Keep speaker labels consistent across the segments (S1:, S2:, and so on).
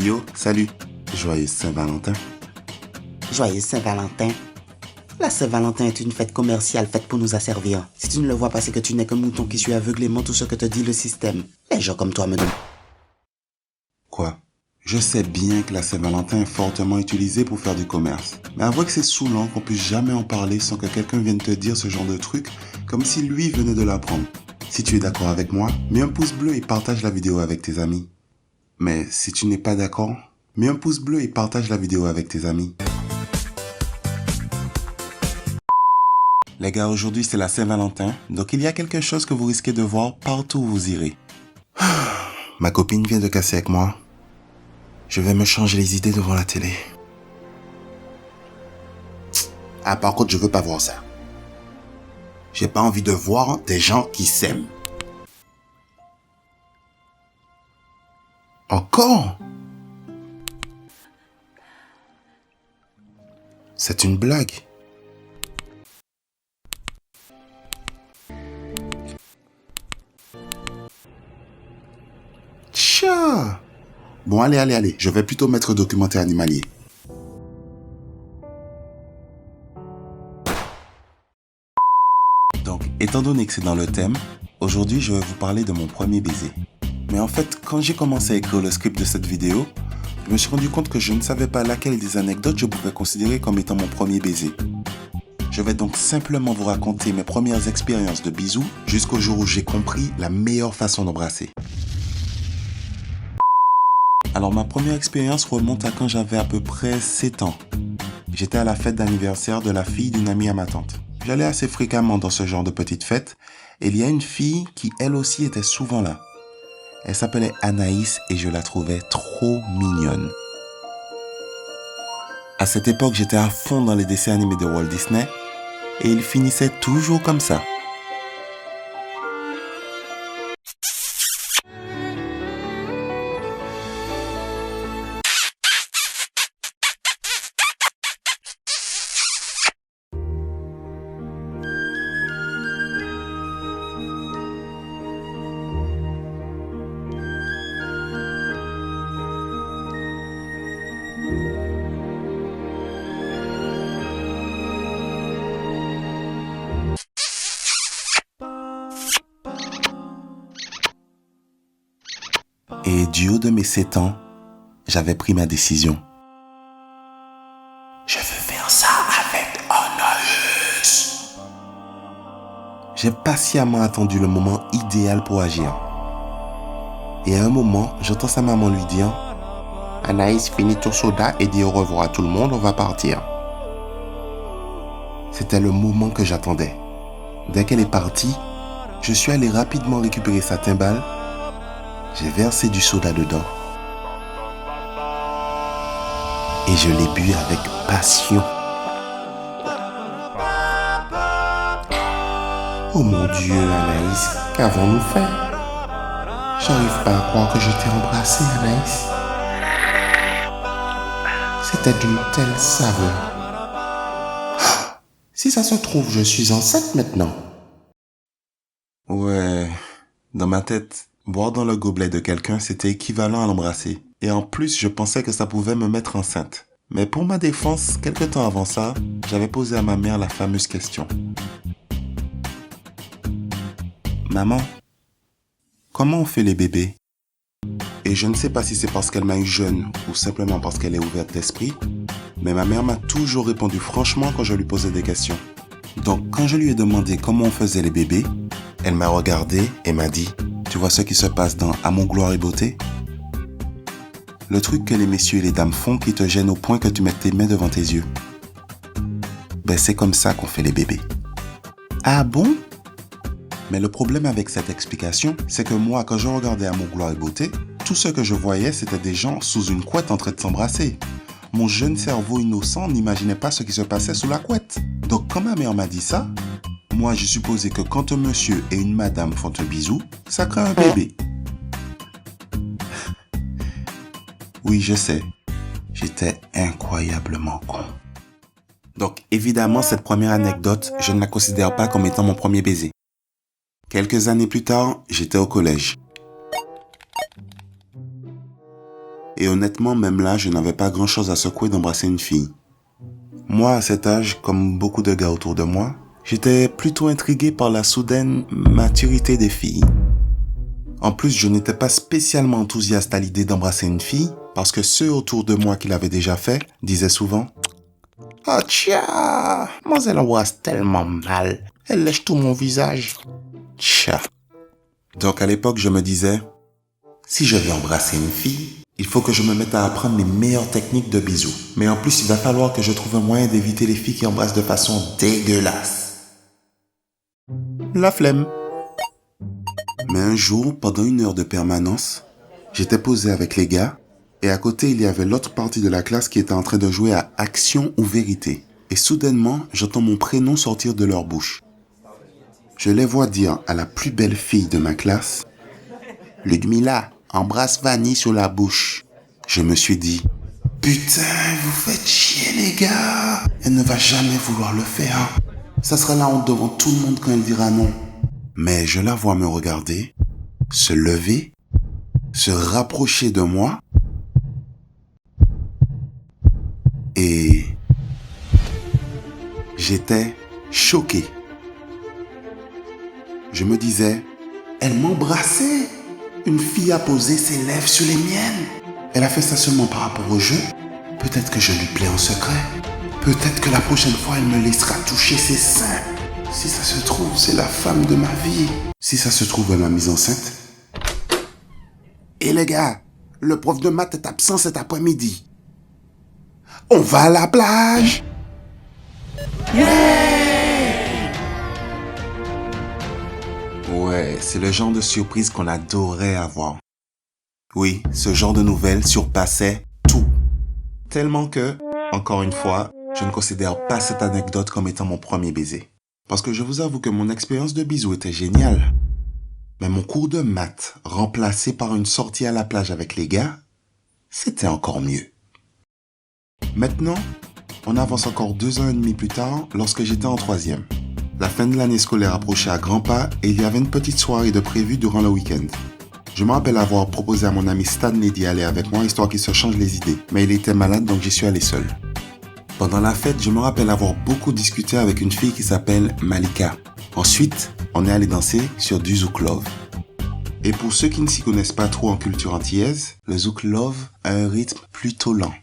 S1: Yo, salut. Joyeux Saint-Valentin.
S2: Joyeux Saint-Valentin. La Saint-Valentin est une fête commerciale faite pour nous asservir. Si tu ne le vois pas, c'est que tu n'es qu'un mouton qui suit aveuglément tout ce que te dit le système. Les gens comme toi me donnent...
S1: Quoi? Je sais bien que la Saint-Valentin est fortement utilisée pour faire du commerce. Mais avouez que c'est saoulant qu'on puisse jamais en parler sans que quelqu'un vienne te dire ce genre de truc, comme si lui venait de l'apprendre. Si tu es d'accord avec moi, mets un pouce bleu et partage la vidéo avec tes amis. Mais si tu n'es pas d'accord, mets un pouce bleu et partage la vidéo avec tes amis. Les gars, aujourd'hui c'est la Saint-Valentin, donc il y a quelque chose que vous risquez de voir partout où vous irez. Ma copine vient de casser avec moi. Je vais me changer les idées devant la télé. Ah, par contre, je veux pas voir ça. J'ai pas envie de voir des gens qui s'aiment. Encore? C'est une blague. Tcha! Bon, allez, je vais plutôt mettre documentaire animalier. Donc, étant donné que c'est dans le thème, aujourd'hui je vais vous parler de mon premier baiser. Mais en fait, quand j'ai commencé à écrire le script de cette vidéo, je me suis rendu compte que je ne savais pas laquelle des anecdotes je pouvais considérer comme étant mon premier baiser. Je vais donc simplement vous raconter mes premières expériences de bisous jusqu'au jour où j'ai compris la meilleure façon d'embrasser. Alors ma première expérience remonte à quand j'avais à peu près 7 ans. J'étais à la fête d'anniversaire de la fille d'une amie à ma tante. J'allais assez fréquemment dans ce genre de petite fête et il y a une fille qui elle aussi était souvent là. Elle s'appelait Anaïs et je la trouvais trop mignonne. À cette époque, j'étais à fond dans les dessins animés de Walt Disney et il finissait toujours comme ça. Et du haut de mes 7 ans, j'avais pris ma décision. Je veux faire ça avec Anaïs. J'ai patiemment attendu le moment idéal pour agir. Et à un moment, j'entends sa maman lui dire « Anaïs, finis ton soda et dis au revoir à tout le monde, on va partir. » C'était le moment que j'attendais. Dès qu'elle est partie, je suis allé rapidement récupérer sa timbale. J'ai versé du soda dedans. Et je l'ai bu avec passion. Oh mon Dieu, Anaïs, qu'avons-nous fait? J'arrive pas à croire que je t'ai embrassé, Anaïs. C'était d'une telle saveur. Si ça se trouve, je suis enceinte maintenant. Ouais, dans ma tête, boire dans le gobelet de quelqu'un, c'était équivalent à l'embrasser. Et en plus, je pensais que ça pouvait me mettre enceinte. Mais pour ma défense, quelque temps avant ça, j'avais posé à ma mère la fameuse question. Maman, comment on fait les bébés? Et je ne sais pas si c'est parce qu'elle m'a eu jeune ou simplement parce qu'elle est ouverte d'esprit, mais ma mère m'a toujours répondu franchement quand je lui posais des questions. Donc quand je lui ai demandé comment on faisait les bébés, elle m'a regardé et m'a dit « Tu vois ce qui se passe dans Amour, gloire et beauté? Le truc que les messieurs et les dames font qui te gêne au point que tu mettes tes mains devant tes yeux. Ben c'est comme ça qu'on fait les bébés. » Ah bon? Mais le problème avec cette explication, c'est que moi, quand je regardais Amour, gloire et beauté, tout ce que je voyais, c'était des gens sous une couette en train de s'embrasser. Mon jeune cerveau innocent n'imaginait pas ce qui se passait sous la couette. Donc quand ma mère m'a dit ça, moi j'ai supposé que quand un monsieur et une madame font un bisou, ça crée un bébé. Oui, je sais, j'étais incroyablement con. Donc évidemment, cette première anecdote, je ne la considère pas comme étant mon premier baiser. Quelques années plus tard, j'étais au collège. Et honnêtement, même là, je n'avais pas grand-chose à secouer d'embrasser une fille. Moi, à cet âge, comme beaucoup de gars autour de moi, j'étais plutôt intrigué par la soudaine maturité des filles. En plus, je n'étais pas spécialement enthousiaste à l'idée d'embrasser une fille, parce que ceux autour de moi qui l'avaient déjà fait disaient souvent « Ah tcha, moi elle embrasse tellement mal, elle lèche tout mon visage. » Tcha. Donc à l'époque, je me disais « Si je veux embrasser une fille, il faut que je me mette à apprendre les meilleures techniques de bisous. Mais en plus, il va falloir que je trouve un moyen d'éviter les filles qui embrassent de façon dégueulasse. » La flemme. Mais un jour, pendant 1 heure de permanence, j'étais posé avec les gars et à côté, il y avait l'autre partie de la classe qui était en train de jouer à Action ou Vérité. Et soudainement, j'entends mon prénom sortir de leur bouche. Je les vois dire à la plus belle fille de ma classe « Ludmila, embrasse Vanny sur la bouche. » Je me suis dit « Putain, vous faites chier les gars. Elle ne va jamais vouloir le faire. Ça sera la honte devant tout le monde quand elle dira non. » Mais je la vois me regarder, se lever, se rapprocher de moi et j'étais choqué. Je me disais, elle m'embrassait. Une fille a posé ses lèvres sur les miennes. Elle a fait ça seulement par rapport au jeu. Peut-être que je lui plais en secret. Peut-être que la prochaine fois, elle me laissera toucher ses seins. Si ça se trouve, c'est la femme de ma vie. Si ça se trouve, elle m'a mise enceinte. Et les gars, le prof de maths est absent cet après-midi. On va à la plage. Ouais, c'est le genre de surprise qu'on adorait avoir. Oui, ce genre de nouvelles surpassait tout. Tellement que, encore une fois, je ne considère pas cette anecdote comme étant mon premier baiser. Parce que je vous avoue que mon expérience de bisou était géniale. Mais mon cours de maths, remplacé par une sortie à la plage avec les gars, c'était encore mieux. Maintenant, on avance encore 2 ans et demi plus tard lorsque j'étais en 3e. La fin de l'année scolaire approchait à grands pas et il y avait une petite soirée de prévue durant le week-end. Je me rappelle avoir proposé à mon ami Stanley d'y aller avec moi histoire qu'il se change les idées, mais il était malade donc j'y suis allé seul. Pendant la fête, je me rappelle avoir beaucoup discuté avec une fille qui s'appelle Malika. Ensuite, on est allé danser sur du Zouk Love. Et pour ceux qui ne s'y connaissent pas trop en culture antillaise, le Zouk Love a un rythme plutôt lent.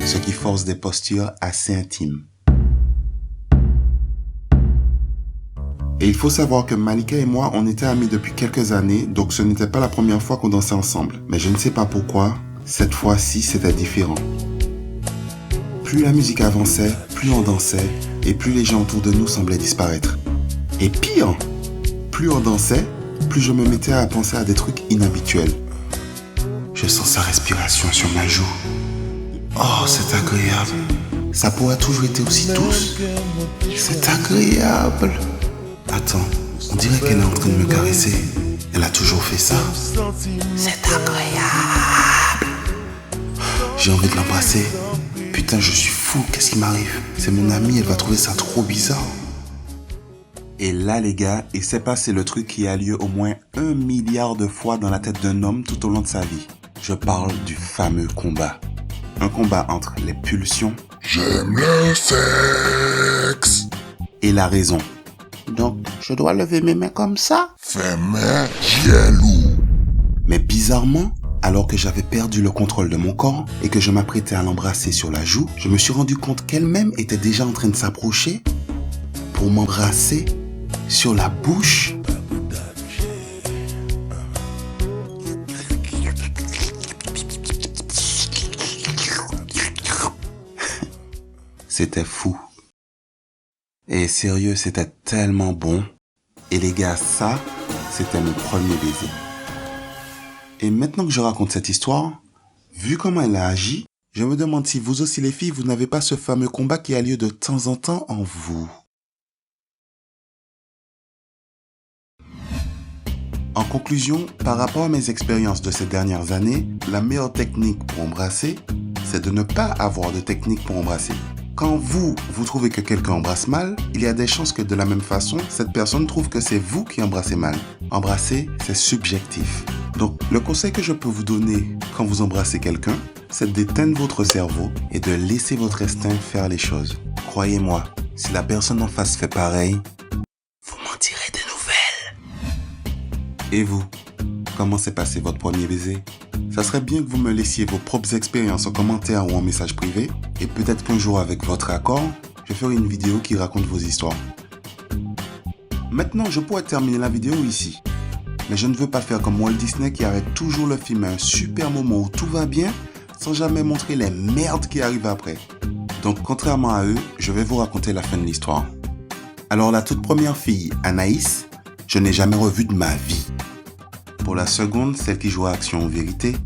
S1: Ce qui force des postures assez intimes. Et il faut savoir que Malika et moi, on était amis depuis quelques années, donc ce n'était pas la première fois qu'on dansait ensemble. Mais je ne sais pas pourquoi, cette fois-ci, c'était différent. Plus la musique avançait, plus on dansait, et plus les gens autour de nous semblaient disparaître. Et pire, plus on dansait, plus je me mettais à penser à des trucs inhabituels. Je sens sa respiration sur ma joue. Oh, c'est agréable. Sa peau a toujours été aussi douce. C'est agréable. Attends, on dirait qu'elle est en train de me caresser. Elle a toujours fait ça. C'est agréable. J'ai envie de l'embrasser. Putain, je suis fou, qu'est-ce qui m'arrive? C'est mon amie, elle va trouver ça trop bizarre. Et là, les gars, il s'est passé le truc qui a lieu au moins 1 milliard de fois dans la tête d'un homme tout au long de sa vie. Je parle du fameux combat. Un combat entre les pulsions, j'aime le sexe, et la raison. Donc, je dois lever mes mains comme ça? Fais-moi jaloux. Mais bizarrement, alors que j'avais perdu le contrôle de mon corps et que je m'apprêtais à l'embrasser sur la joue, je me suis rendu compte qu'elle-même était déjà en train de s'approcher pour m'embrasser sur la bouche. C'était fou. Et sérieux, c'était tellement bon. Et les gars, ça, c'était mon premier baiser. Et maintenant que je raconte cette histoire, vu comment elle a agi, je me demande si vous aussi les filles, vous n'avez pas ce fameux combat qui a lieu de temps en temps en vous. En conclusion, par rapport à mes expériences de ces dernières années, la meilleure technique pour embrasser, c'est de ne pas avoir de technique pour embrasser. quand vous trouvez que quelqu'un embrasse mal, il y a des chances que de la même façon, cette personne trouve que c'est vous qui embrassez mal. Embrasser, c'est subjectif. Donc, le conseil que je peux vous donner quand vous embrassez quelqu'un, c'est d'éteindre votre cerveau et de laisser votre instinct faire les choses. Croyez-moi, si la personne en face fait pareil, vous m'en direz des nouvelles. Et vous, comment s'est passé votre premier baiser? Ça serait bien que vous me laissiez vos propres expériences en commentaire ou en message privé, et peut-être qu'un jour, avec votre accord, je ferai une vidéo qui raconte vos histoires. Maintenant, je pourrais terminer la vidéo ici. Mais je ne veux pas faire comme Walt Disney qui arrête toujours le film à un super moment où tout va bien, sans jamais montrer les merdes qui arrivent après. Donc, contrairement à eux, je vais vous raconter la fin de l'histoire. Alors, la toute première fille, Anaïs, je n'ai jamais revu de ma vie. Pour la seconde, celle qui joue à Action ou Vérité,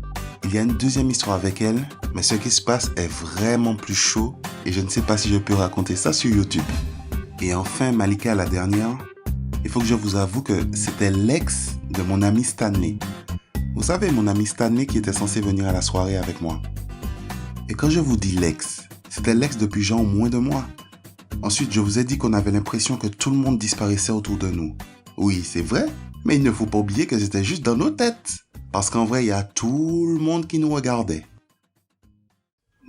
S1: il y a une deuxième histoire avec elle, mais ce qui se passe est vraiment plus chaud et je ne sais pas si je peux raconter ça sur YouTube. Et enfin, Malika, la dernière, il faut que je vous avoue que c'était l'ex de mon ami Stanley. Vous savez, mon ami Stanley qui était censé venir à la soirée avec moi. Et quand je vous dis l'ex, c'était l'ex depuis genre moins de mois. Ensuite, je vous ai dit qu'on avait l'impression que tout le monde disparaissait autour de nous. Oui, c'est vrai, mais il ne faut pas oublier que c'était juste dans nos têtes. Parce qu'en vrai, il y a tout le monde qui nous regardait.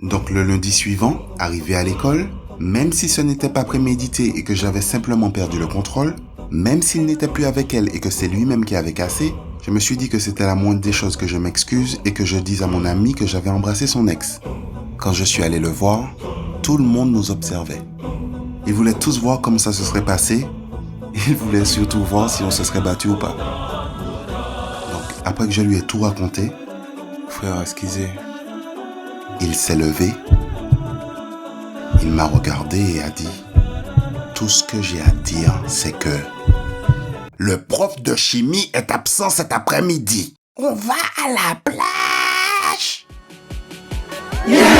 S1: Donc le lundi suivant, arrivé à l'école, même si ce n'était pas prémédité et que j'avais simplement perdu le contrôle, même s'il n'était plus avec elle et que c'est lui-même qui avait cassé, je me suis dit que c'était la moindre des choses que je m'excuse et que je dise à mon ami que j'avais embrassé son ex. Quand je suis allé le voir, tout le monde nous observait. Ils voulaient tous voir comment ça se serait passé. Ils voulaient surtout voir si on se serait battu ou pas. Donc, après que je lui ai tout raconté, frère, excusez, il s'est levé, il m'a regardé et a dit, tout ce que j'ai à dire, c'est que le prof de chimie est absent cet après-midi. On va à la plage. Yeah!